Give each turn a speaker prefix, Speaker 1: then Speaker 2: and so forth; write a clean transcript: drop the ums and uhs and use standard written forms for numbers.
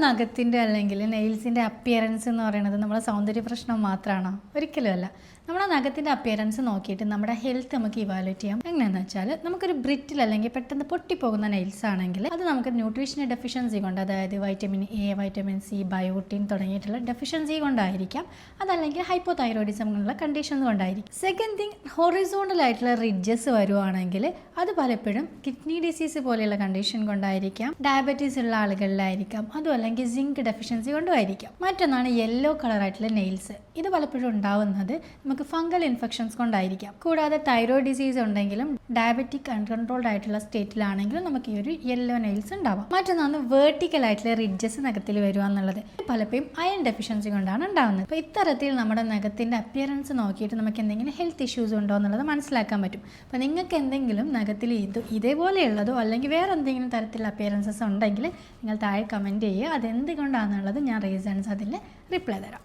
Speaker 1: നഖത്തിൻ്റെ അല്ലെങ്കിൽ നെയിൽസിൻ്റെ അപ്പിയറൻസ് എന്ന് പറയുന്നത് നമ്മുടെ സൗന്ദര്യ പ്രശ്നം മാത്രമാണോ? ഒരിക്കലുമല്ല. നമ്മുടെ നഖത്തിൻ്റെ അപ്പിയറൻസ് നോക്കിയിട്ട് നമ്മുടെ ഹെൽത്ത് നമുക്ക് ഇവാലുവേറ്റ് ചെയ്യാം. എങ്ങനെയാണെന്ന് വെച്ചാൽ, നമുക്കൊരു ബ്രിറ്റിൽ അല്ലെങ്കിൽ പെട്ടെന്ന് പൊട്ടിപ്പോകുന്ന നെയിൽസ് ആണെങ്കിൽ അത് നമുക്ക് ന്യൂട്രീഷൻ ഡെഫിഷ്യൻസി കൊണ്ട്, അതായത് vitamin A, vitamin C, biotin തുടങ്ങിയിട്ടുള്ള ഡെഫിഷ്യൻസി കൊണ്ടായിരിക്കാം. അതല്ലെങ്കിൽ ഹൈപ്പോതൈറോയിഡിസം എന്നുള്ള കണ്ടീഷൻസ് കൊണ്ടായിരിക്കും. സെക്കൻഡ് തിങ്, ഹൊറിസോണ്ടൽ ആയിട്ടുള്ള റിഡ്ജസ് വരുവാണെങ്കിൽ അത് പലപ്പോഴും കിഡ്നി ഡിസീസ് പോലെയുള്ള കണ്ടീഷൻ കൊണ്ടായിരിക്കാം, ഡയബറ്റീസ് ഉള്ള ആളുകളിലായിരിക്കാം, അതും അല്ലെങ്കിൽ സിങ്ക് ഡെഫിഷ്യൻസി കൊണ്ടുമായിരിക്കാം. മറ്റൊന്നാണ് യെല്ലോ കളറായിട്ടുള്ള നെയിൽസ്. ഇത് പലപ്പോഴും ഉണ്ടാവുന്നത് നമുക്ക് ഫംഗൽ ഇൻഫെക്ഷൻസ് കൊണ്ടായിരിക്കാം. കൂടാതെ തൈറോയിഡ് ഡിസീസ് ഉണ്ടെങ്കിലും ഡയബറ്റിക് അൺകൺട്രോൾഡ് ആയിട്ടുള്ള സ്റ്റേറ്റിലാണെങ്കിലും നമുക്ക് ഈ ഒരു യെല്ലോ നെയിൽസ് ഉണ്ടാവാം. മറ്റൊന്നാണ് വേർട്ടിക്കൽ ആയിട്ടുള്ള റിഡ്ജസ് നഖത്തിൽ വരിക എന്നുള്ളത്. പലപ്പോഴും അയൺ ഡെഫിഷ്യൻസി കൊണ്ടാണ് ഉണ്ടാകുന്നത്. അപ്പോൾ ഇത്തരത്തിൽ നമ്മുടെ നഖത്തിൻ്റെ അപ്പിയറൻസ് നോക്കിയിട്ട് നമുക്ക് എന്തെങ്കിലും ഹെൽത്ത് ഇഷ്യൂസ് ഉണ്ടോ എന്നുള്ളത് മനസ്സിലാക്കാൻ പറ്റും. അപ്പോൾ നിങ്ങൾക്ക് എന്തെങ്കിലും നഖത്തിൽ ഇതേപോലെയുള്ളതോ അല്ലെങ്കിൽ വേറെ എന്തെങ്കിലും തരത്തിലുള്ള അപ്പിയറൻസസ് ഉണ്ടെങ്കിൽ നിങ്ങൾ താഴെ കമൻറ്റ് ചെയ്യുക. അതെന്തുകൊണ്ടാണെന്നുള്ളത് ഞാൻ റീസൺസ് അതിൽ റിപ്ലൈ തരാം.